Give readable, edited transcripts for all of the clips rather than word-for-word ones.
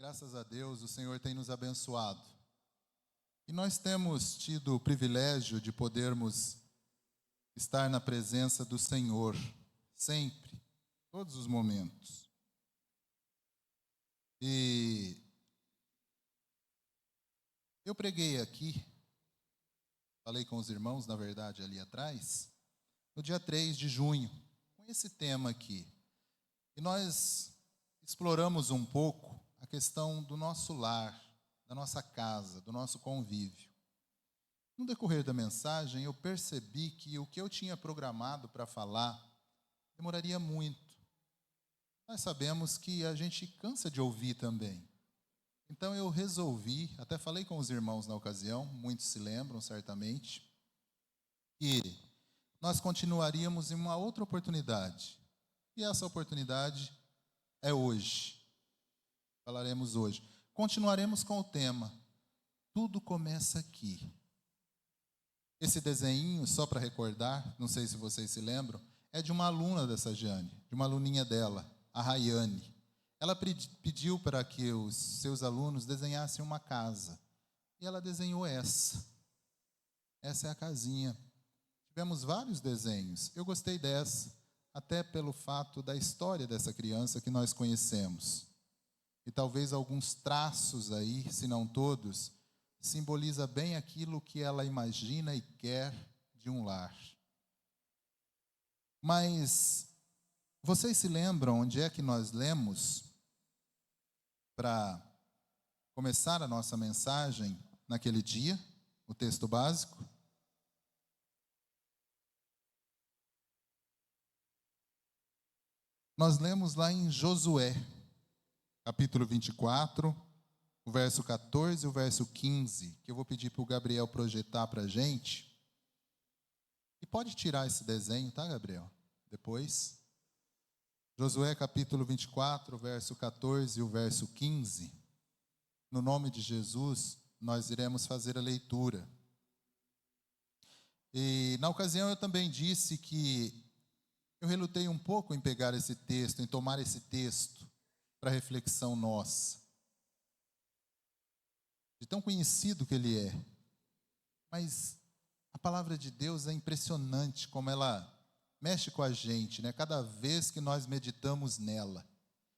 Graças a Deus, o Senhor tem nos abençoado. E nós temos tido o privilégio de podermos estar na presença do Senhor, sempre, todos os momentos. E eu preguei aqui, falei com os irmãos, na verdade, ali atrás, no dia 3 de junho, com esse tema aqui. E nós exploramos um pouco a questão do nosso lar, da nossa casa, do nosso convívio. No decorrer da mensagem, eu percebi que o que eu tinha programado para falar demoraria muito. Nós sabemos que a gente cansa de ouvir também. Então eu resolvi, até falei com os irmãos na ocasião, muitos se lembram certamente, que nós continuaríamos em uma outra oportunidade. E essa oportunidade é hoje. Falaremos hoje. Continuaremos com o tema Tudo Começa Aqui. Esse desenho, só para recordar, não sei se vocês se lembram, é de uma aluna dessa Jane, de uma aluninha dela, a Rayane. Ela pediu para que os seus alunos desenhassem uma casa. E ela desenhou essa. Essa é a casinha. Tivemos vários desenhos. Eu gostei dessa, até pelo fato da história dessa criança que nós conhecemos. E talvez alguns traços aí, se não todos, simboliza bem aquilo que ela imagina e quer de um lar. Mas vocês se lembram onde é que nós lemos para começar a nossa mensagem naquele dia, o texto básico? Nós lemos lá em Josué, capítulo 24, o verso 14 e o verso 15, que eu vou pedir para o Gabriel projetar para a gente. E pode tirar esse desenho, tá, Gabriel? Depois. Josué, capítulo 24, verso 14 e o verso 15. No nome de Jesus, nós iremos fazer a leitura. E na ocasião eu também disse que eu relutei um pouco em pegar esse texto, em tomar esse texto para reflexão nossa. De tão conhecido que ele é. Mas a palavra de Deus é impressionante como ela mexe com a gente, né? Cada vez que nós meditamos nela.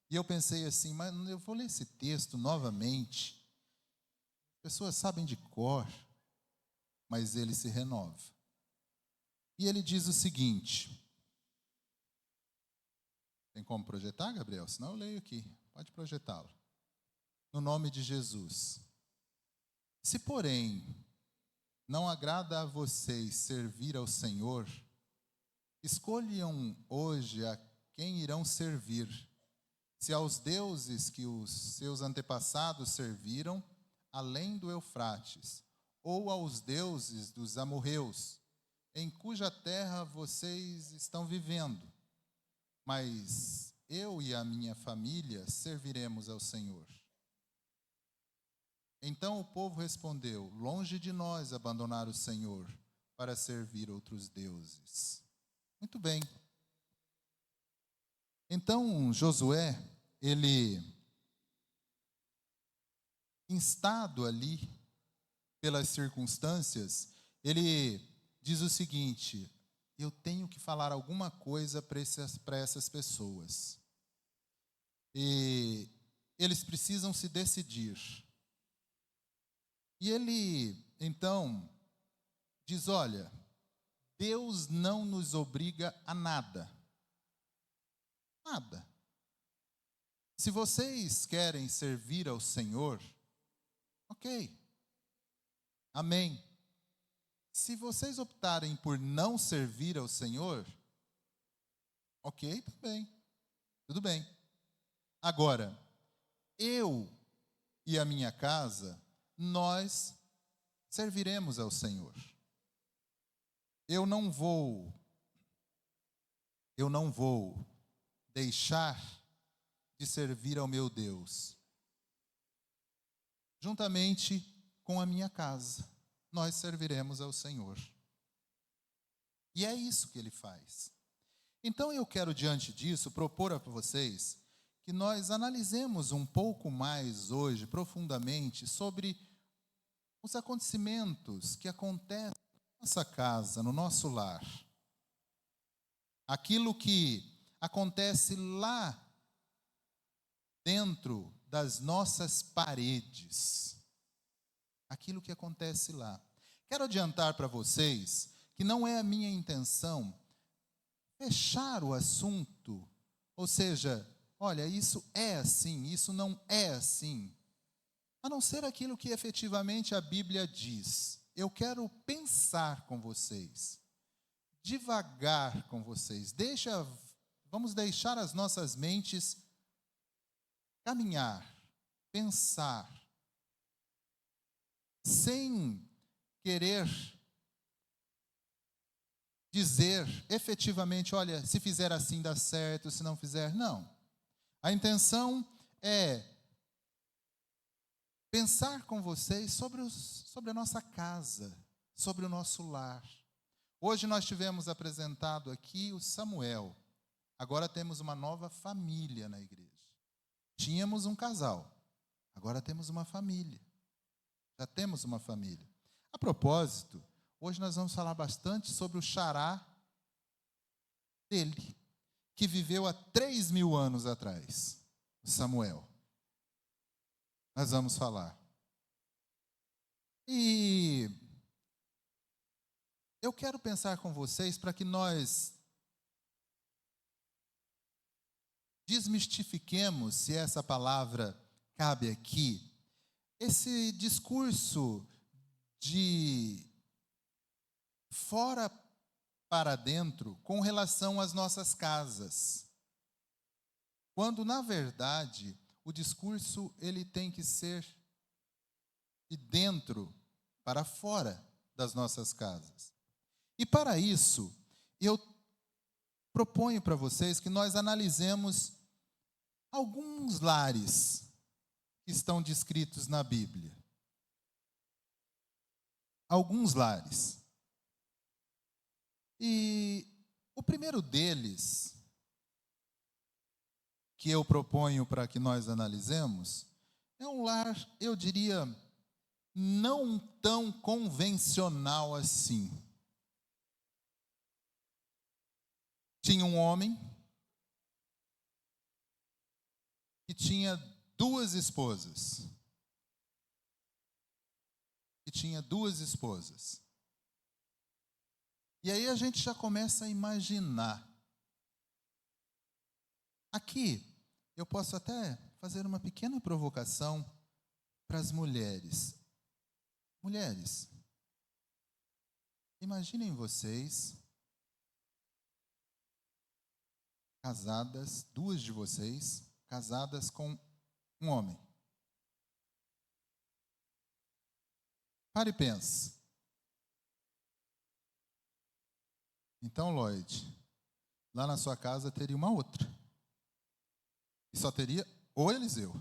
E eu pensei assim, mas eu vou ler esse texto novamente. As pessoas sabem de cor, mas ele se renova. E ele diz o seguinte. Tem como projetar, Gabriel? Senão eu leio aqui. Pode projetá-lo. No nome de Jesus. Se, porém, não agrada a vocês servir ao Senhor, escolham hoje a quem irão servir. Se aos deuses que os seus antepassados serviram, além do Eufrates, ou aos deuses dos amorreus, em cuja terra vocês estão vivendo. Mas eu e a minha família serviremos ao Senhor. Então o povo respondeu, longe de nós abandonar o Senhor para servir outros deuses. Muito bem. Então Josué, ele, instado ali pelas circunstâncias, ele diz o seguinte, eu tenho que falar alguma coisa para essas pessoas. E eles precisam se decidir. E ele, então, diz, olha, Deus não nos obriga a nada. Nada. Se vocês querem servir ao Senhor, ok. Amém. Se vocês optarem por não servir ao Senhor, ok, tudo bem. Agora, eu e a minha casa, nós serviremos ao Senhor. Eu não vou deixar de servir ao meu Deus. Juntamente com a minha casa, nós serviremos ao Senhor. E é isso que ele faz. Então eu quero, diante disso, propor a vocês que nós analisemos um pouco mais hoje, profundamente, sobre os acontecimentos que acontecem na nossa casa, no nosso lar. Aquilo que acontece lá dentro das nossas paredes. Aquilo que acontece lá. Quero adiantar para vocês que não é a minha intenção fechar o assunto, ou seja, olha, isso é assim, isso não é assim, a não ser aquilo que efetivamente a Bíblia diz. Eu quero pensar com vocês, devagar com vocês, vamos deixar as nossas mentes caminhar, pensar, sem querer dizer efetivamente, olha, se fizer assim dá certo, se não fizer, não. A intenção é pensar com vocês sobre a nossa casa, sobre o nosso lar. Hoje nós tivemos apresentado aqui o Samuel. Agora temos uma nova família na igreja. Tínhamos um casal, agora temos uma família. Já temos uma família. A propósito, hoje nós vamos falar bastante sobre o xará dele, que viveu há 3.000 anos atrás, Samuel. Nós vamos falar. E eu quero pensar com vocês para que nós desmistifiquemos, se essa palavra cabe aqui, esse discurso de fora para dentro com relação às nossas casas. Quando, na verdade, o discurso ele tem que ser de dentro para fora das nossas casas. E para isso, eu proponho para vocês que nós analisemos alguns lares que estão descritos na Bíblia. Alguns lares. E o primeiro deles, que eu proponho para que nós analisemos, é um lar, eu diria, não tão convencional assim. Tinha um homem que tinha 2 esposas. E aí a gente já começa a imaginar. Aqui, eu posso até fazer uma pequena provocação para as mulheres. Mulheres, imaginem vocês, casadas, 2 de vocês, casadas com um homem. Pare e pense. Então, Lloyd, lá na sua casa teria uma outra. E só teria o Eliseu.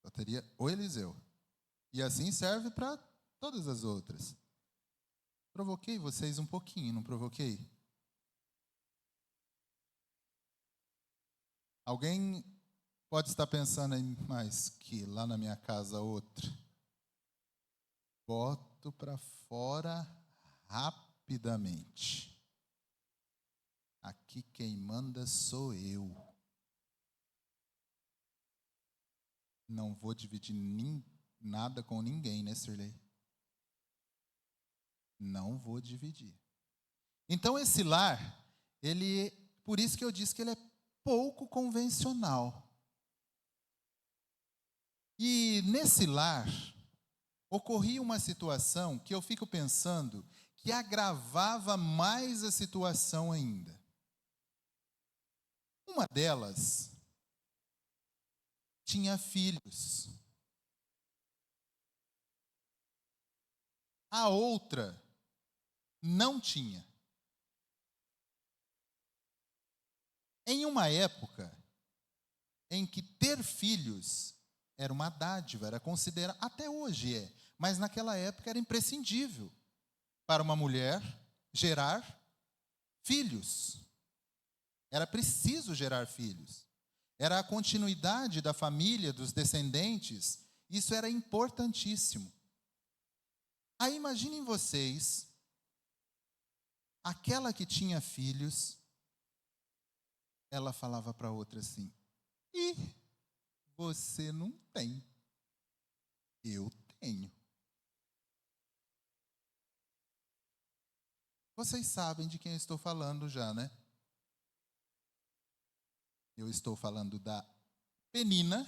Só teria o Eliseu. E assim serve para todas as outras. Provoquei vocês um pouquinho, não provoquei? Alguém pode estar pensando em mais que lá na minha casa outra. Boto para fora rapidamente. Aqui quem manda sou eu. Não vou dividir nada com ninguém, né, Sirley? Não vou dividir. Então esse lar, por isso que eu disse que ele é pouco convencional. E nesse lar, ocorria uma situação que eu fico pensando que agravava mais a situação ainda. Uma delas tinha filhos. A outra não tinha. Em uma época em que ter filhos era uma dádiva, era considerado, até hoje é, mas naquela época era imprescindível para uma mulher gerar filhos. Era preciso gerar filhos. Era a continuidade da família, dos descendentes. Isso era importantíssimo. Aí imaginem vocês, aquela que tinha filhos, ela falava para a outra assim: "Ih, você não tem, eu tenho." Vocês sabem de quem eu estou falando já, né? Eu estou falando da Penina,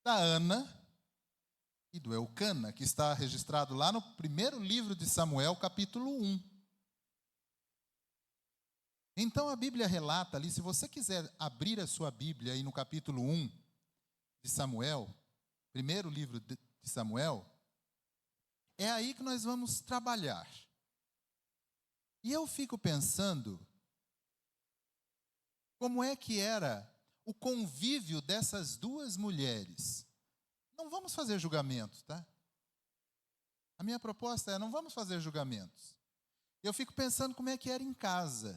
da Ana e do Elcana, que está registrado lá no primeiro livro de Samuel, capítulo 1. Então a Bíblia relata ali, se você quiser abrir a sua Bíblia aí no capítulo 1 de Samuel, primeiro livro de Samuel, é aí que nós vamos trabalhar. E eu fico pensando, como é que era o convívio dessas duas mulheres? Não vamos fazer julgamentos, tá? A minha proposta é, não vamos fazer julgamentos. Eu fico pensando como é que era em casa.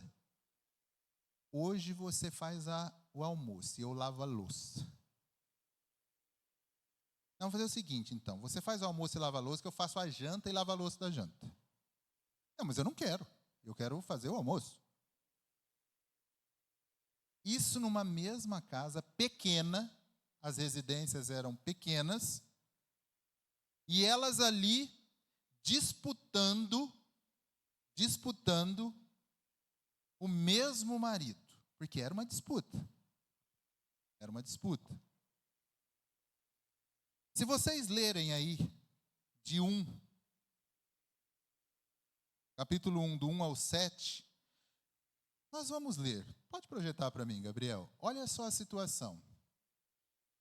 Hoje você faz o almoço e eu lavo a louça. Vamos fazer o seguinte, então. Você faz o almoço e lava a louça, que eu faço a janta e lavo a louça da janta. Não, mas eu não quero. Eu quero fazer o almoço. Isso numa mesma casa pequena, as residências eram pequenas, e elas ali disputando o mesmo marido, porque era uma disputa. Era uma disputa. Se vocês lerem aí capítulo 1, do 1 ao 7, nós vamos ler. Pode projetar para mim, Gabriel. Olha só a situação.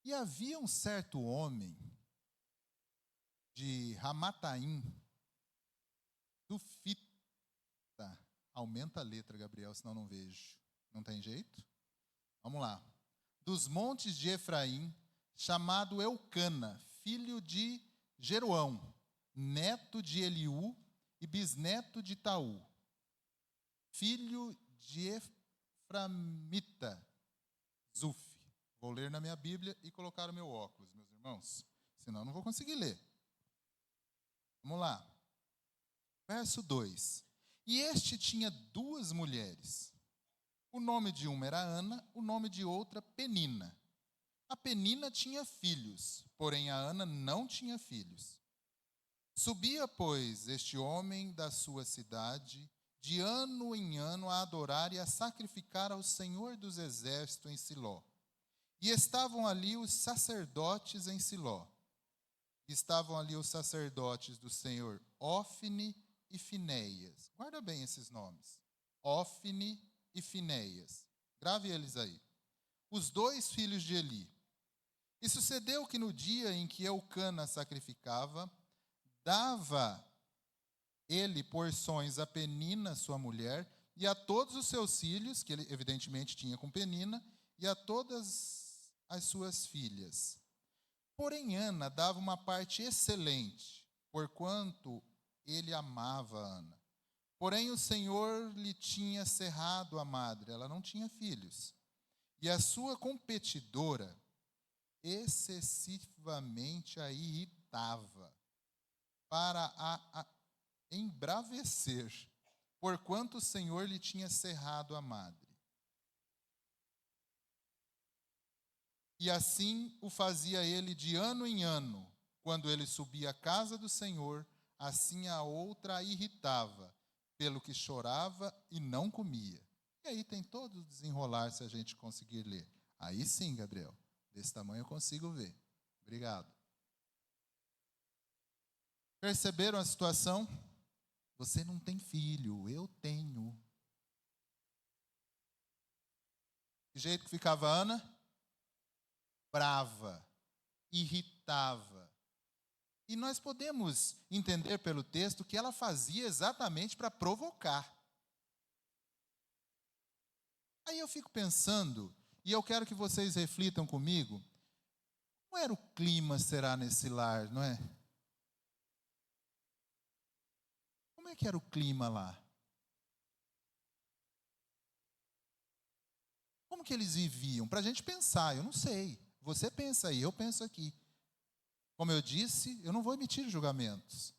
E havia um certo homem de Ramataim, do Fita. Aumenta a letra, Gabriel, senão não vejo. Não tem jeito? Vamos lá. Dos montes de Efraim, chamado Eucana, filho de Jeroão, neto de Eliú e bisneto de Taú, filho de Eframita, Zuf. Vou ler na minha Bíblia e colocar o meu óculos, meus irmãos, senão eu não vou conseguir ler. Vamos lá. Verso 2. E este tinha duas mulheres. O nome de uma era Ana, o nome de outra Penina. A Penina tinha filhos, porém a Ana não tinha filhos. Subia, pois, este homem da sua cidade, de ano em ano, a adorar e a sacrificar ao Senhor dos Exércitos em Siló. E estavam ali os sacerdotes em Siló. Estavam ali os sacerdotes do Senhor, Ofne e Finéias. Guarda bem esses nomes. Ofne e Finéias. Grave eles aí. Os dois filhos de Eli. E sucedeu que no dia em que Eucana sacrificava, dava ele porções a Penina, sua mulher, e a todos os seus filhos, que ele evidentemente tinha com Penina, e a todas as suas filhas. Porém, Ana dava uma parte excelente, porquanto ele amava Ana. Porém, o Senhor lhe tinha cerrado a madre, ela não tinha filhos. E a sua competidora excessivamente a irritava, para a embravecer, porquanto o Senhor lhe tinha cerrado a madre. E assim o fazia ele de ano em ano, quando ele subia à casa do Senhor, assim a outra a irritava, pelo que chorava e não comia. E aí tem todo o desenrolar, se a gente conseguir ler. Aí sim, Gabriel, desse tamanho eu consigo ver. Obrigado. Perceberam a situação? Você não tem filho, eu tenho. Que jeito que ficava Ana? Brava, irritava. E nós podemos entender pelo texto que ela fazia exatamente para provocar. Aí eu fico pensando, e eu quero que vocês reflitam comigo, como era o clima, será, nesse lar, não é? Como é que era o clima lá? Como que eles viviam? Para a gente pensar, eu não sei. Você pensa aí, eu penso aqui. Como eu disse, eu não vou emitir julgamentos.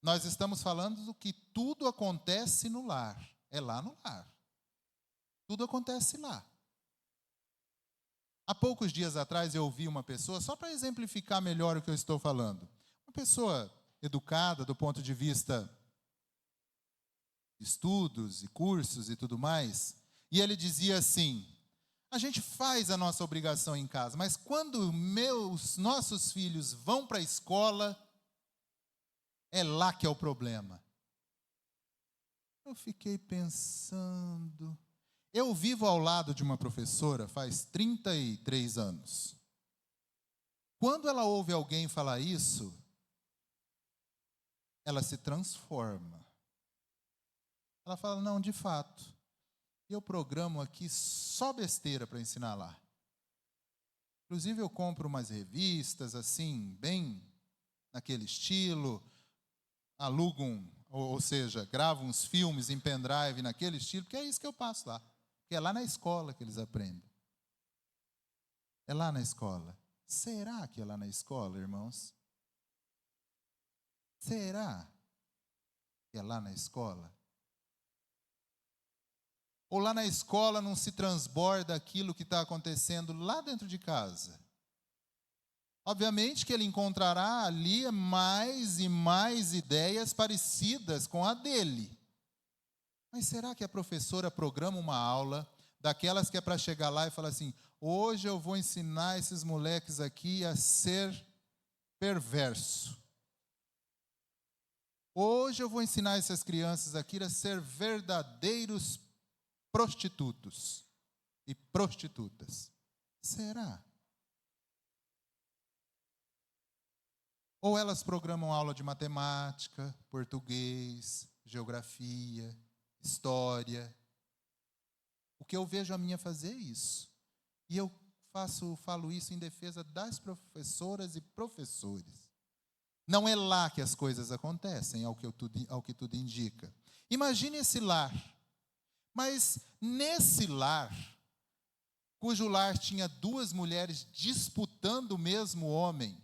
Nós estamos falando do que tudo acontece no lar. É lá no lar. Tudo acontece lá. Há poucos dias atrás eu ouvi uma pessoa, só para exemplificar melhor o que eu estou falando. Uma pessoa educada do ponto de vista de estudos e cursos e tudo mais. E ele dizia assim: a gente faz a nossa obrigação em casa, mas quando nossos filhos vão para a escola, é lá que é o problema. Eu fiquei pensando. Eu vivo ao lado de uma professora faz 33 anos. Quando ela ouve alguém falar isso, ela se transforma. Ela fala: não, de fato, eu programo aqui só besteira para ensinar lá. Inclusive eu compro umas revistas assim, bem naquele estilo, alugo ou seja, gravo uns filmes em pendrive naquele estilo, porque é isso que eu passo lá. Porque é lá na escola que eles aprendem. É lá na escola. Será que é lá na escola, irmãos? Será que é lá na escola? Ou lá na escola não se transborda aquilo que está acontecendo lá dentro de casa? Obviamente que ele encontrará ali mais e mais ideias parecidas com a dele. Mas será que a professora programa uma aula daquelas que é para chegar lá e falar assim: hoje eu vou ensinar esses moleques aqui a ser perverso. Hoje eu vou ensinar essas crianças aqui a ser verdadeiros prostitutos e prostitutas. Será? Ou elas programam aula de matemática, português, geografia, história. O que eu vejo a minha fazer é isso. E eu falo isso em defesa das professoras e professores. Não é lá que as coisas acontecem, ao que tudo indica. Imagine esse lar. Mas nesse lar, cujo lar tinha duas mulheres disputando o mesmo homem,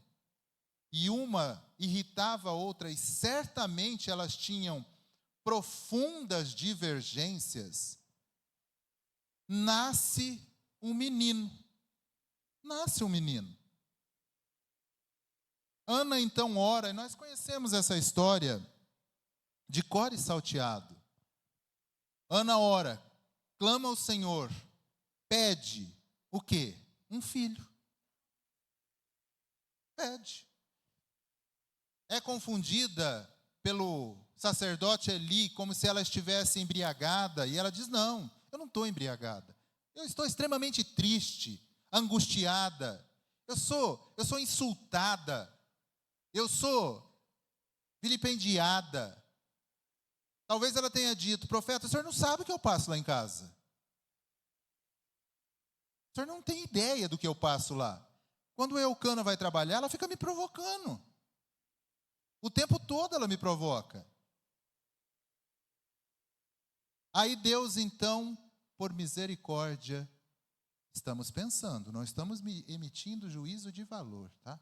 e uma irritava a outra, e certamente elas tinham profundas divergências, nasce um menino. Nasce um menino. Ana então ora, e nós conhecemos essa história de cor e salteado. Ana ora, clama ao Senhor, pede o quê? Um filho. Pede. É confundida pelo sacerdote Eli como se ela estivesse embriagada, e ela diz: não, eu não estou embriagada. Eu estou extremamente triste, angustiada. Eu sou insultada. Eu sou vilipendiada. Talvez ela tenha dito: profeta, o senhor não sabe o que eu passo lá em casa. O senhor não tem ideia do que eu passo lá. Quando a Eucana vai trabalhar, ela fica me provocando. O tempo todo ela me provoca. Aí Deus, então, por misericórdia, estamos pensando, não estamos emitindo juízo de valor, tá?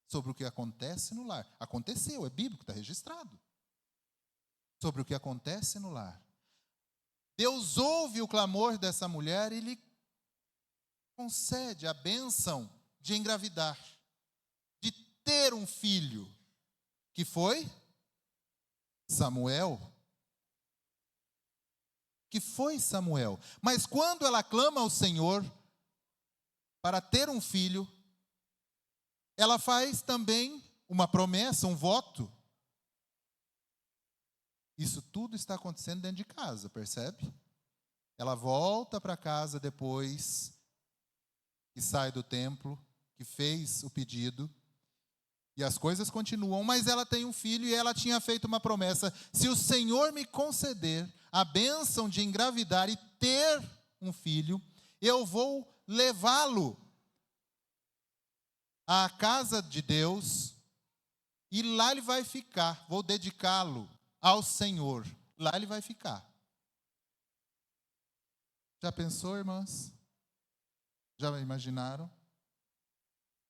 Sobre o que acontece no lar. Aconteceu, é bíblico, está registrado. Sobre o que acontece no lar. Deus ouve o clamor dessa mulher e lhe concede a bênção de engravidar, de ter um filho, que foi Samuel. Que foi Samuel. Mas quando ela clama ao Senhor para ter um filho, ela faz também uma promessa, um voto. Isso tudo está acontecendo dentro de casa, percebe? Ela volta para casa depois que sai do templo, que fez o pedido, e as coisas continuam, mas ela tem um filho e ela tinha feito uma promessa: se o Senhor me conceder a bênção de engravidar e ter um filho, eu vou levá-lo à casa de Deus e lá ele vai ficar, vou dedicá-lo ao Senhor, lá ele vai ficar. Já pensou, irmãs? Já imaginaram?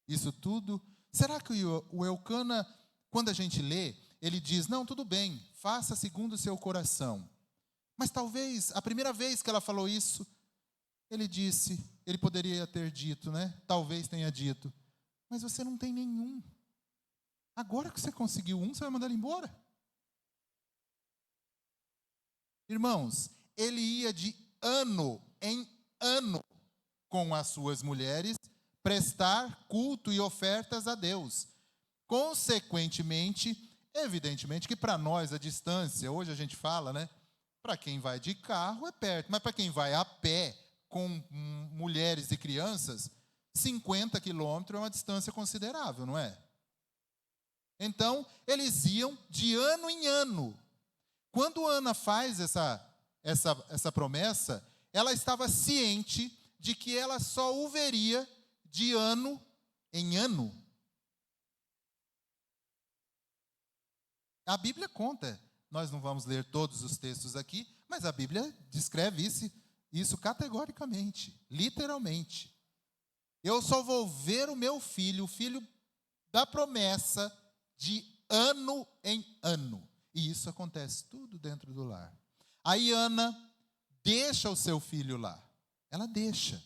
Isso tudo? Será que o Eucana, quando a gente lê, ele diz, não, tudo bem, faça segundo o seu coração. Mas talvez, a primeira vez que ela falou isso, ele poderia ter dito, né? Talvez tenha dito, mas você não tem nenhum. Agora que você conseguiu um, você vai mandar ele embora? Irmãos, ele ia de ano em ano com as suas mulheres prestar culto e ofertas a Deus. Consequentemente, evidentemente que para nós a distância, hoje a gente fala, né? Para quem vai de carro é perto, mas para quem vai a pé com mulheres e crianças, 50 quilômetros é uma distância considerável, não é? Então, eles iam de ano em ano. Quando Ana faz essa promessa, ela estava ciente de que ela só o veria de ano em ano. A Bíblia conta, nós não vamos ler todos os textos aqui, mas a Bíblia descreve isso categoricamente, literalmente. Eu só vou ver o meu filho, o filho da promessa, de ano em ano. E isso acontece tudo dentro do lar. Aí Ana deixa o seu filho lá. Ela deixa.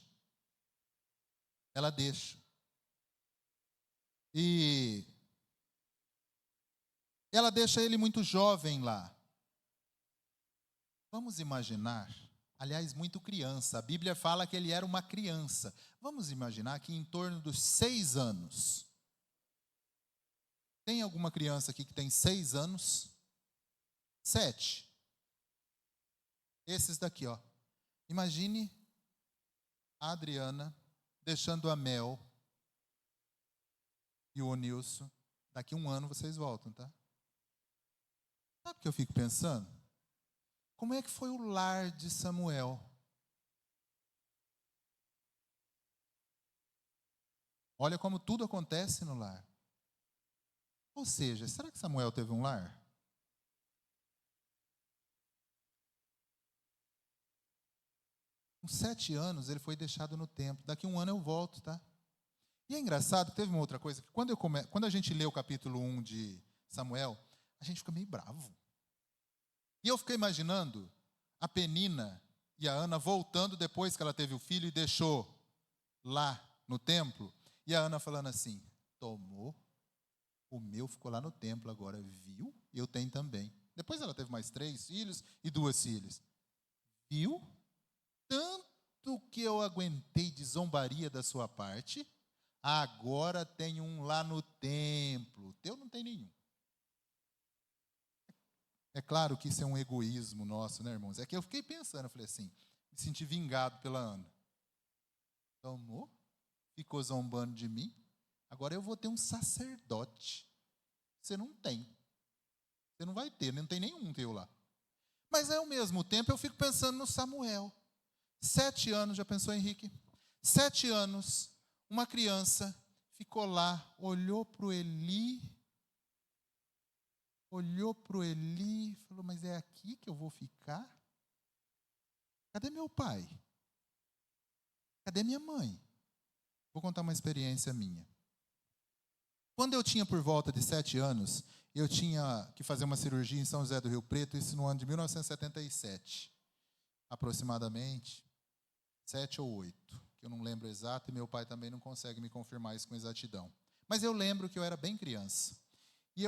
E ela deixa ele muito jovem lá. Vamos imaginar, aliás, muito criança. A Bíblia fala que ele era uma criança. Vamos imaginar que em torno dos 6 anos. Tem alguma criança aqui que tem 6 anos? 7. Esses daqui, ó. Imagine a Adriana deixando a Mel e o Onilson. Daqui a um ano vocês voltam, tá? Sabe o que eu fico pensando? Como é que foi o lar de Samuel? Olha como tudo acontece no lar. Ou seja, será que Samuel teve um lar? Com 7 anos ele foi deixado no templo. Daqui a um ano eu volto, tá? E é engraçado, teve uma outra coisa, que quando a gente lê o capítulo 1 de Samuel, a gente fica meio bravo. E eu fiquei imaginando a Penina e a Ana voltando depois que ela teve o filho e deixou lá no templo. E a Ana falando assim, tomou, o meu ficou lá no templo agora, viu? Eu tenho também. Depois ela teve mais 3 filhos e 2 filhas. Viu? Tanto que eu aguentei de zombaria da sua parte, agora tem um lá no templo. O teu não tem nenhum. É claro que isso é um egoísmo nosso, né, irmãos? É que eu fiquei pensando, eu falei assim, me senti vingado pela Ana. Tomou, ficou zombando de mim, agora eu vou ter um sacerdote. Você não tem. Você não vai ter, não tem nenhum teu lá. Mas ao mesmo tempo eu fico pensando no Samuel. 7 anos, já pensou, Henrique? 7 anos, uma criança ficou lá, olhou para o Eli, falou, mas é aqui que eu vou ficar? Cadê meu pai? Cadê minha mãe? Vou contar uma experiência minha. Quando eu tinha por volta de 7 anos, eu tinha que fazer uma cirurgia em São José do Rio Preto, isso no ano de 1977, aproximadamente, 7 ou 8, que eu não lembro exato, e meu pai também não consegue me confirmar isso com exatidão. Mas eu lembro que eu era bem criança. E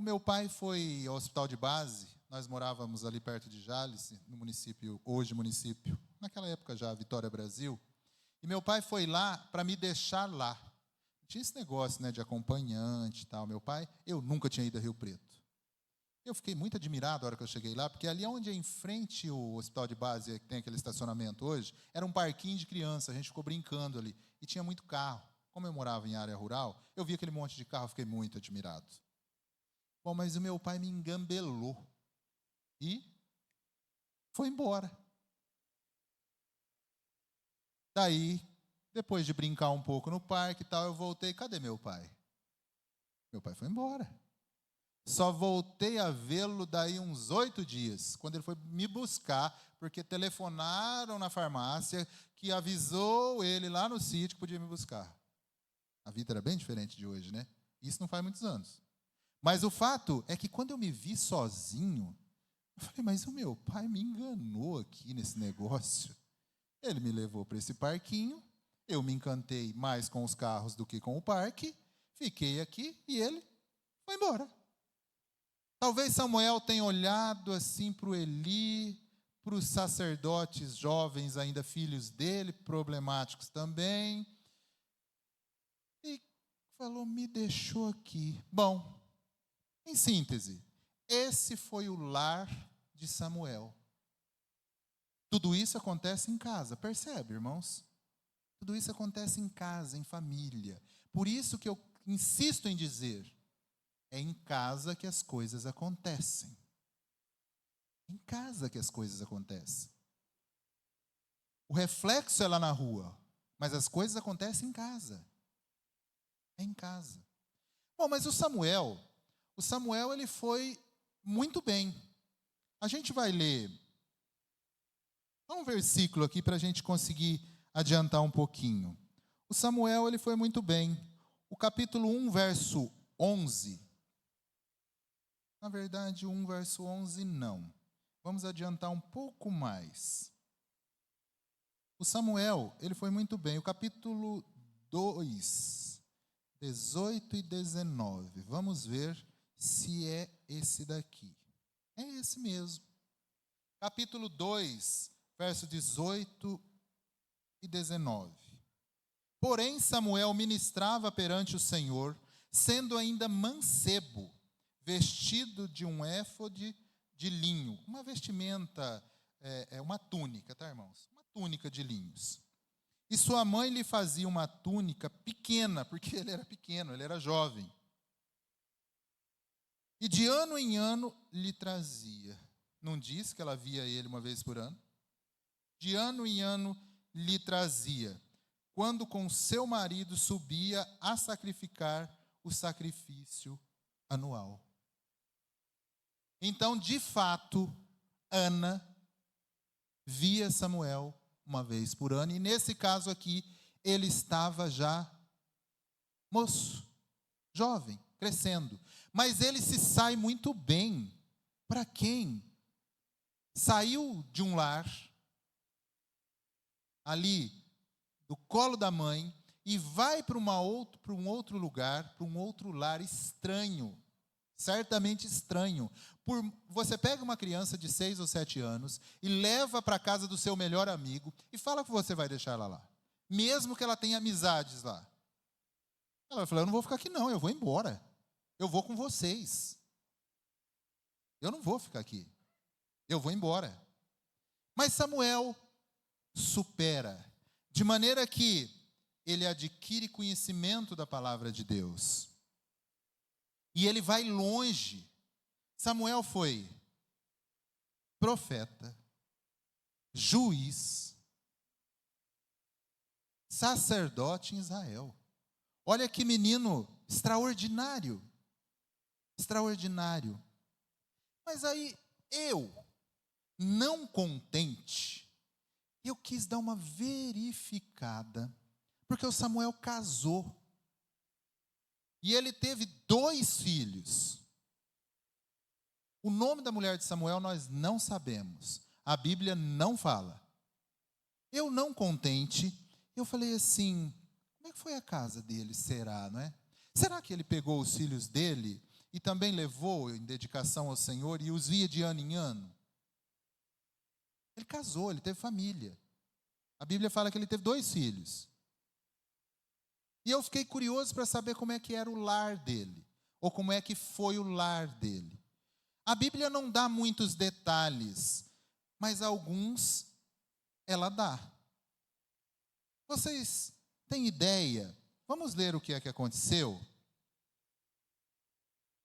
meu pai foi ao hospital de base, nós morávamos ali perto de Jales, no município, hoje município, naquela época já, Vitória, Brasil, e meu pai foi lá para me deixar lá. Tinha esse negócio, né, de acompanhante e tal. Meu pai, eu nunca tinha ido a Rio Preto. Eu fiquei muito admirado na hora que eu cheguei lá, porque ali onde é em frente o hospital de base, que tem aquele estacionamento hoje, era um parquinho de criança, a gente ficou brincando ali. E tinha muito carro. Como eu morava em área rural, eu vi aquele monte de carro, fiquei muito admirado. Bom, mas o meu pai me engambelou. E foi embora. Daí, depois de brincar um pouco no parque e tal, eu voltei. Cadê meu pai? Meu pai foi embora. Só voltei a vê-lo daí uns 8 dias, quando ele foi me buscar, porque telefonaram na farmácia que avisou ele lá no sítio que podia me buscar. A vida era bem diferente de hoje, né? Isso não faz muitos anos. Mas o fato é que quando eu me vi sozinho, eu falei, mas o meu pai me enganou aqui nesse negócio. Ele me levou para esse parquinho, eu me encantei mais com os carros do que com o parque, fiquei aqui e ele foi embora. Talvez Samuel tenha olhado assim para o Eli, para os sacerdotes jovens, ainda filhos dele, problemáticos também, e falou, me deixou aqui. Bom, em síntese, esse foi o lar de Samuel. Tudo isso acontece em casa, percebe, irmãos? Tudo isso acontece em casa, em família. Por isso que eu insisto em dizer, é em casa que as coisas acontecem. Em casa que as coisas acontecem. O reflexo é lá na rua, mas as coisas acontecem em casa. É em casa. Bom, mas o Samuel ele foi muito bem. A gente vai ler um versículo aqui para a gente conseguir adiantar um pouquinho. O Samuel ele foi muito bem. O capítulo 1, verso 11. Na verdade, 1, verso 11 não. Vamos adiantar um pouco mais. O Samuel, ele foi muito bem. O capítulo 2, 18 e 19. Vamos ver se é esse daqui. É esse mesmo. Capítulo 2, verso 18 e 19. Porém, Samuel ministrava perante o Senhor, sendo ainda mancebo, vestido de um éfode de linho. Uma vestimenta, uma túnica, tá, irmãos? Uma túnica de linhos. E sua mãe lhe fazia uma túnica pequena, porque ele era pequeno, ele era jovem. E de ano em ano lhe trazia. Não diz que ela via ele uma vez por ano? De ano em ano lhe trazia, quando com seu marido subia a sacrificar o sacrifício anual. Então, de fato, Ana via Samuel uma vez por ano, e nesse caso aqui, ele estava já moço, jovem, crescendo. Mas ele se sai muito bem. Para quem saiu de um lar, ali, do colo da mãe, e vai para um outro lugar, para um outro lar estranho, certamente estranho. Você pega uma criança de 6 ou 7 anos e leva para a casa do seu melhor amigo e fala que você vai deixar ela lá, mesmo que ela tenha amizades lá. Ela vai falar, eu não vou ficar aqui não, eu vou embora. Eu vou com vocês. Eu não vou ficar aqui. Eu vou embora. Mas Samuel supera, de maneira que ele adquire conhecimento da palavra de Deus. E ele vai longe. Samuel foi profeta, juiz, sacerdote em Israel. Olha que menino extraordinário. Extraordinário. Mas aí eu, não contente, eu quis dar uma verificada, porque o Samuel casou. E ele teve 2 filhos. O nome da mulher de Samuel nós não sabemos. A Bíblia não fala. Eu não contente, eu falei assim, como é que foi a casa dele, será, não é? Será que ele pegou os filhos dele e também levou em dedicação ao Senhor e os via de ano em ano? Ele casou, ele teve família. A Bíblia fala que ele teve 2 filhos. E eu fiquei curioso para saber como é que era o lar dele, ou como é que foi o lar dele. A Bíblia não dá muitos detalhes, mas alguns ela dá. Vocês têm ideia? Vamos ler o que é que aconteceu?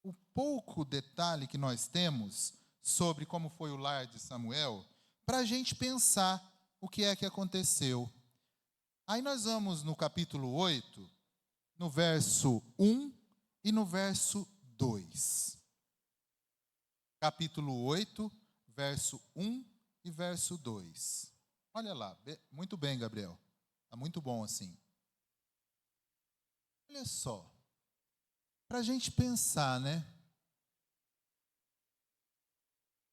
O pouco detalhe que nós temos sobre como foi o lar de Samuel, para a gente pensar o que é que aconteceu. Aí nós vamos no capítulo 8, no verso 1 e no verso 2. Capítulo 8, verso 1 e e verso 2. Olha lá, muito bem, Gabriel. Está muito bom assim. Olha só, para a gente pensar, né?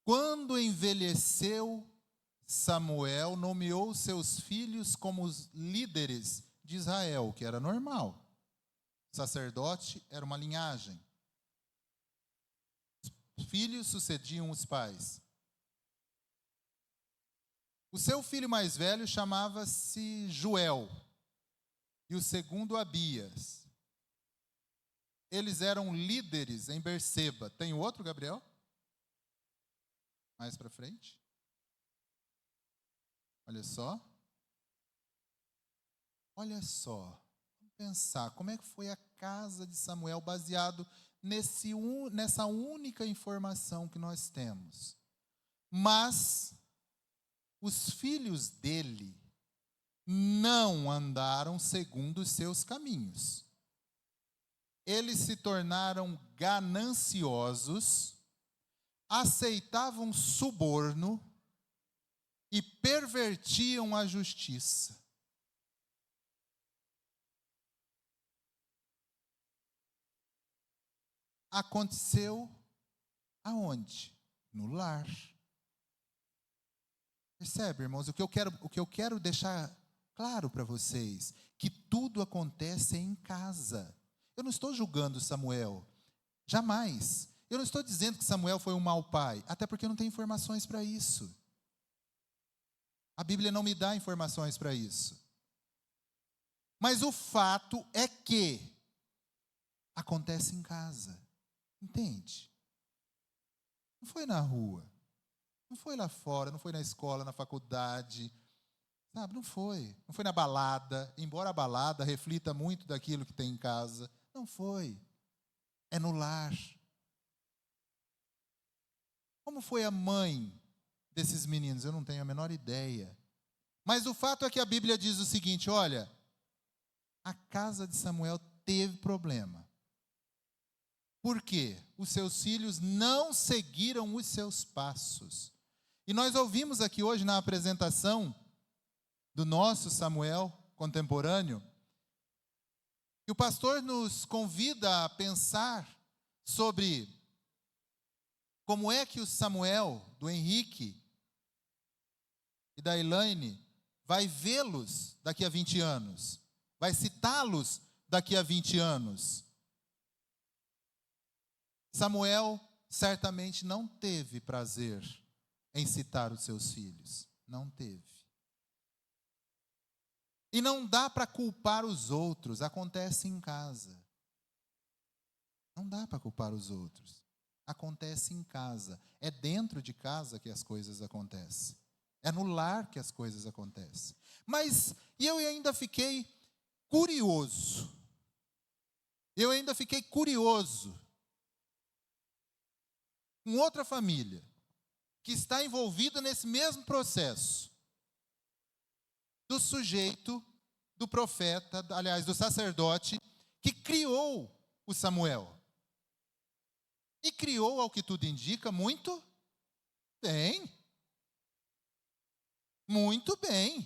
Quando envelheceu, Samuel nomeou seus filhos como os líderes de Israel, que era normal. O sacerdote era uma linhagem. Os filhos sucediam os pais. O seu filho mais velho chamava-se Joel e o segundo Abias. Eles eram líderes em Berseba. Tem outro, Gabriel? Mais para frente. Olha só. Olha só. Vamos pensar como é que foi a casa de Samuel baseado nessa única informação que nós temos. Mas os filhos dele não andaram segundo os seus caminhos. Eles se tornaram gananciosos, aceitavam suborno e pervertiam a justiça. Aconteceu aonde? No lar. Percebe, irmãos? O que eu quero deixar claro para vocês, que tudo acontece em casa. Eu não estou julgando Samuel, jamais. Eu não estou dizendo que Samuel foi um mau pai, até porque eu não tenho informações para isso. A Bíblia não me dá informações para isso. Mas o fato é que acontece em casa. Entende? Não foi na rua. Não foi lá fora, não foi na escola, na faculdade. Sabe, não foi. Não foi na balada, embora a balada reflita muito daquilo que tem em casa. Não foi. É no lar. Como foi a mãe desses meninos? Eu não tenho a menor ideia. Mas o fato é que a Bíblia diz o seguinte, olha, a casa de Samuel teve problema. Por quê? Os seus filhos não seguiram os seus passos. E nós ouvimos aqui hoje na apresentação do nosso Samuel contemporâneo, que o pastor nos convida a pensar sobre como é que o Samuel, do Henrique e da Elaine, vai vê-los daqui a 20 anos, vai citá-los daqui a 20 anos. Samuel certamente não teve prazer em citar os seus filhos. Não teve. E não dá para culpar os outros, acontece em casa. Não dá para culpar os outros. Acontece em casa. É dentro de casa que as coisas acontecem. É no lar que as coisas acontecem. Mas eu ainda fiquei curioso. Com outra família que está envolvida nesse mesmo processo do sujeito, do profeta, aliás, do sacerdote, que criou o Samuel. E criou, ao que tudo indica, muito bem. Muito bem.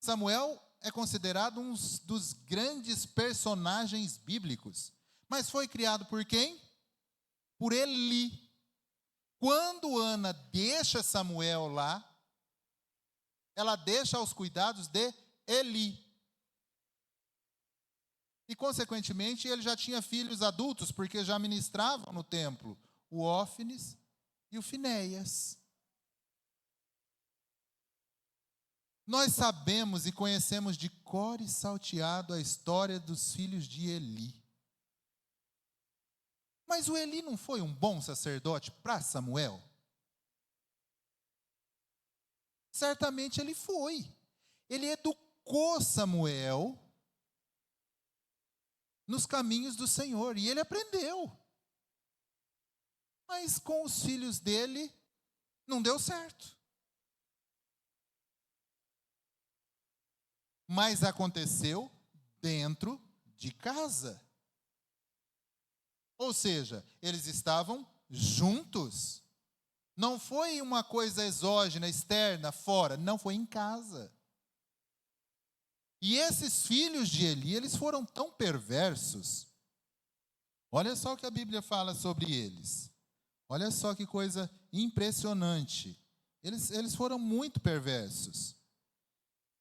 Samuel é considerado um dos grandes personagens bíblicos. Mas foi criado por quem? Por Eli. Quando Ana deixa Samuel lá, ela deixa aos cuidados de Eli. E, consequentemente, ele já tinha filhos adultos, porque já ministravam no templo o Ófines e o Finéias. Nós sabemos e conhecemos de cor e salteado a história dos filhos de Eli. Mas o Eli não foi um bom sacerdote para Samuel? Certamente ele foi. Ele educou Samuel nos caminhos do Senhor, e ele aprendeu. Mas com os filhos dele, não deu certo. Mas aconteceu dentro de casa. Ou seja, eles estavam juntos. Não foi uma coisa exógena, externa, fora. Não, foi em casa. E esses filhos de Eli, eles foram tão perversos. Olha só o que a Bíblia fala sobre eles. Olha só que coisa impressionante. Eles foram muito perversos.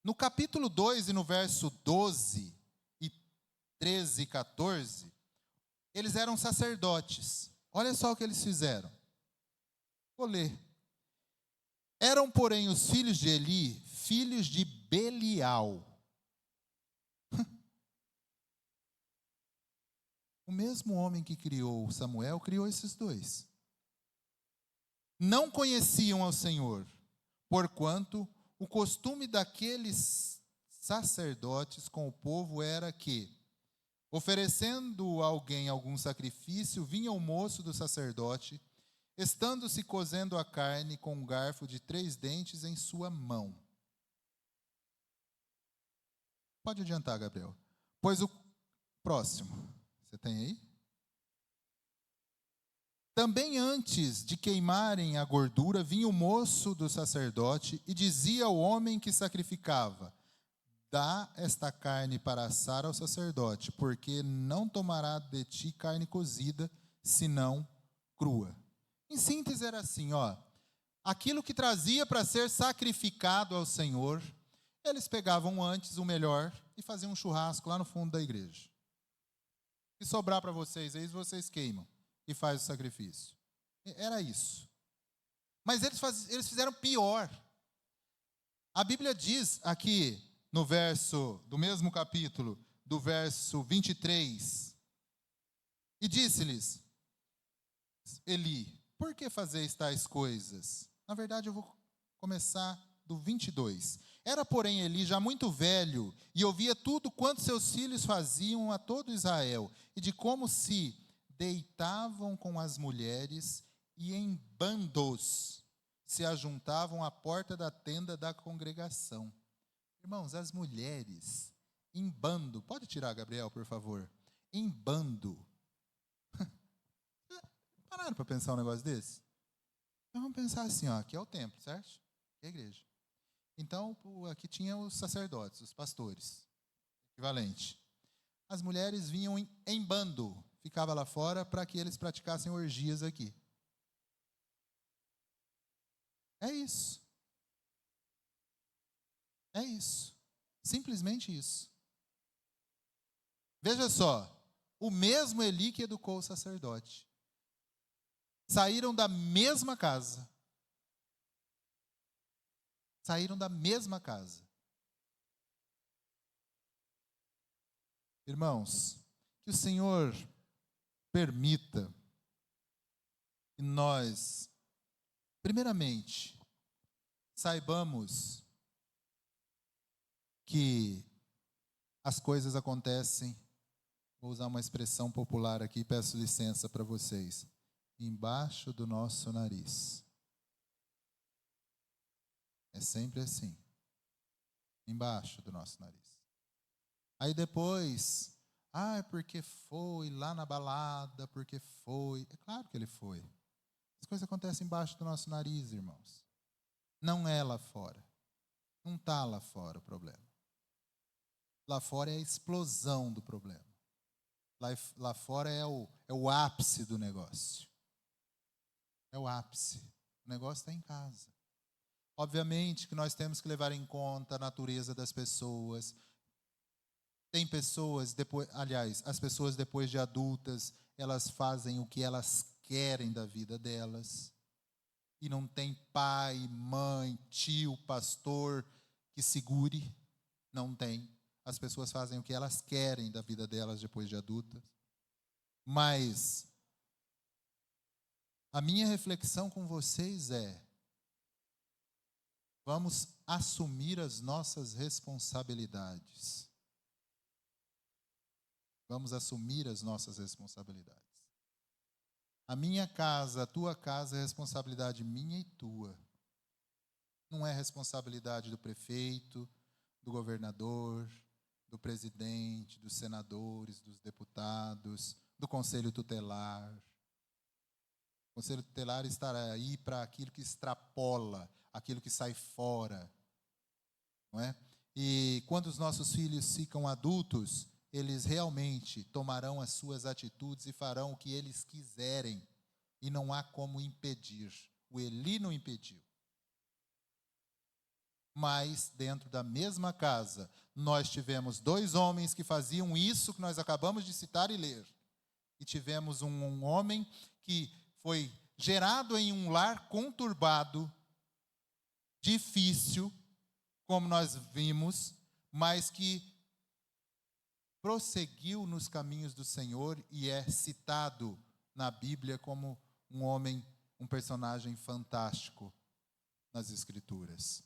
No capítulo 2 e no verso 12 e 13 e 14, eles eram sacerdotes. Olha só o que eles fizeram. Vou ler. Eram, porém, os filhos de Eli, filhos de Belial. O mesmo homem que criou Samuel, criou esses dois. Não conheciam ao Senhor, porquanto o costume daqueles sacerdotes com o povo era que, oferecendo a alguém algum sacrifício, vinha o moço do sacerdote, estando-se cozendo a carne com um garfo de 3 dentes em sua mão. Pode adiantar, Gabriel. Pois o próximo, você tem aí? Também antes de queimarem a gordura, vinha o moço do sacerdote e dizia ao homem que sacrificava: dá esta carne para assar ao sacerdote, porque não tomará de ti carne cozida, senão crua. Em síntese era assim, aquilo que trazia para ser sacrificado ao Senhor, eles pegavam antes o melhor e faziam um churrasco lá no fundo da igreja. Se sobrar para vocês, aí vocês queimam e faz o sacrifício. Era isso. Mas eles fizeram pior. A Bíblia diz aqui, no verso do mesmo capítulo, do verso 23, e disse-lhes, Eli, por que fazeis tais coisas? Na verdade, eu vou começar do 22. Era, porém, Eli já muito velho, e ouvia tudo quanto seus filhos faziam a todo Israel, e de como se deitavam com as mulheres e em bandos se ajuntavam à porta da tenda da congregação. Irmãos, as mulheres em bando, pode tirar, Gabriel, por favor? Em bando. Pararam para pensar um negócio desse? Então vamos pensar assim, aqui é o templo, certo? Aqui é a igreja. Então, aqui tinha os sacerdotes, os pastores, equivalente. As mulheres vinham em bando, ficava lá fora para que eles praticassem orgias aqui. É isso. É isso. Simplesmente isso. Veja só, o mesmo Eli que educou o sacerdote. Saíram da mesma casa. Saíram da mesma casa. Irmãos, que o Senhor permita que nós, primeiramente, saibamos que as coisas acontecem, vou usar uma expressão popular aqui, peço licença para vocês, embaixo do nosso nariz. É sempre assim, embaixo do nosso nariz. Aí depois, é porque foi lá na balada, porque foi. É claro que ele foi. As coisas acontecem embaixo do nosso nariz, irmãos. Não é lá fora. Não está lá fora o problema. Lá fora é a explosão do problema. Lá fora é o ápice do negócio. É o ápice. O negócio está em casa. Obviamente que nós temos que levar em conta a natureza das pessoas. Tem pessoas, as pessoas depois de adultas, elas fazem o que elas querem da vida delas. E não tem pai, mãe, tio, pastor que segure. Não tem. As pessoas fazem o que elas querem da vida delas depois de adultas. Mas a minha reflexão com vocês é: vamos assumir as nossas responsabilidades. Vamos assumir as nossas responsabilidades. A minha casa, a tua casa é responsabilidade minha e tua. Não é responsabilidade do prefeito, do governador, do presidente, dos senadores, dos deputados, do conselho tutelar. O conselho tutelar estará aí para aquilo que extrapola, aquilo que sai fora, não é? E quando os nossos filhos ficam adultos, eles realmente tomarão as suas atitudes e farão o que eles quiserem. E não há como impedir. O Eli não impediu. Mas dentro da mesma casa, nós tivemos 2 homens que faziam isso que nós acabamos de citar e ler. E tivemos um homem que foi gerado em um lar conturbado, difícil, como nós vimos, mas que prosseguiu nos caminhos do Senhor e é citado na Bíblia como um homem, um personagem fantástico nas Escrituras.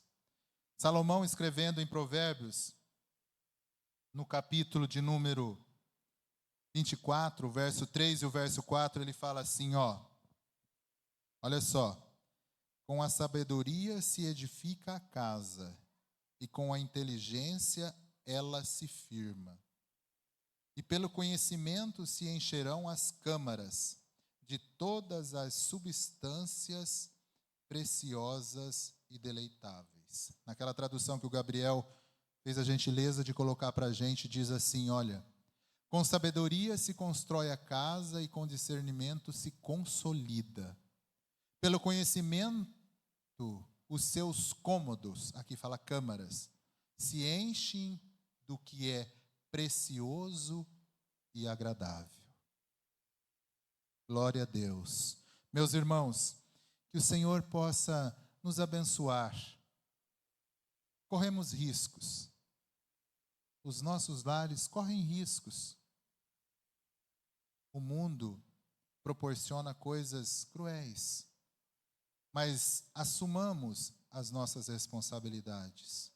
Salomão, escrevendo em Provérbios, no capítulo de número 24, o verso 3 e o verso 4, ele fala assim, olha só: com a sabedoria se edifica a casa, e com a inteligência ela se firma. E pelo conhecimento se encherão as câmaras de todas as substâncias preciosas e deleitáveis. Naquela tradução que o Gabriel fez a gentileza de colocar para a gente, diz assim, olha: com sabedoria se constrói a casa e com discernimento se consolida. Pelo conhecimento, os seus cômodos, aqui fala câmaras, se enchem do que é precioso e agradável. Glória a Deus. Meus irmãos, que o Senhor possa nos abençoar. Corremos riscos. Os nossos lares correm riscos. O mundo proporciona coisas cruéis. Mas assumamos as nossas responsabilidades.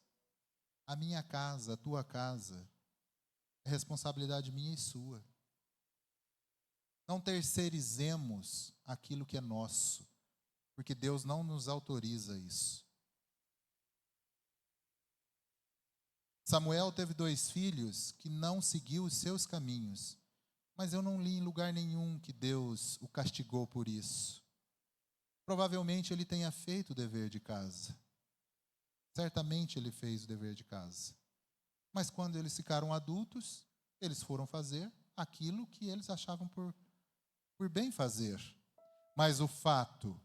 A minha casa, a tua casa, é responsabilidade minha e sua. Não terceirizemos aquilo que é nosso, porque Deus não nos autoriza isso. Samuel teve 2 filhos que não seguiu os seus caminhos, mas eu não li em lugar nenhum que Deus o castigou por isso. Provavelmente ele tenha feito o dever de casa. Certamente ele fez o dever de casa. Mas quando eles ficaram adultos, eles foram fazer aquilo que eles achavam por bem fazer. Mas o fato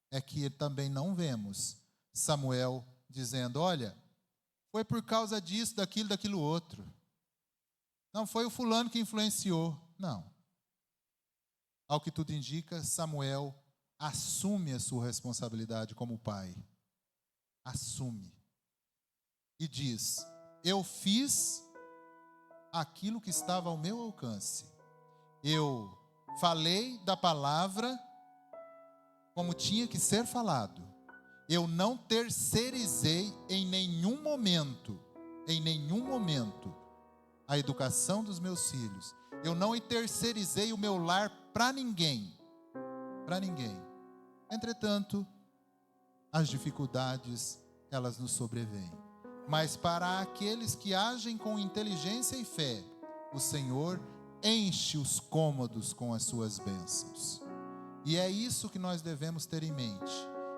é que também não vemos Samuel dizendo, olha, foi por causa disso, daquilo outro. Não foi o fulano que influenciou. Não. Ao que tudo indica, Samuel assume a sua responsabilidade como pai. Assume. E diz, eu fiz aquilo que estava ao meu alcance. Eu falei da palavra como tinha que ser falado. Eu não terceirizei em nenhum momento, a educação dos meus filhos. Eu não terceirizei o meu lar para ninguém. Entretanto, as dificuldades, elas nos sobrevêm. Mas para aqueles que agem com inteligência e fé, o Senhor enche os cômodos com as suas bênçãos. E é isso que nós devemos ter em mente.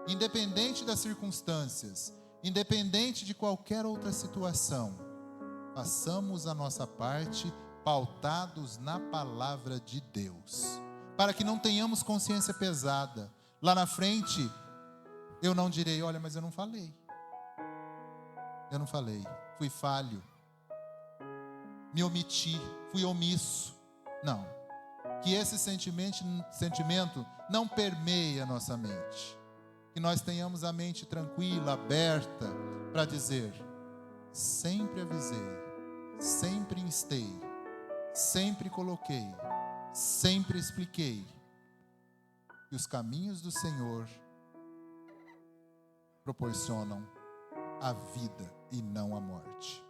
Independente das circunstâncias, independente de qualquer outra situação, façamos a nossa parte pautados na palavra de Deus, para que não tenhamos consciência pesada. Lá na frente, eu não direi, olha, mas eu não falei, fui falho, me omiti, fui omisso. Não, que esse sentimento não permeie a nossa mente, que nós tenhamos a mente tranquila, aberta, para dizer, sempre avisei, sempre instei, sempre coloquei, sempre expliquei, que os caminhos do Senhor proporcionam a vida e não a morte.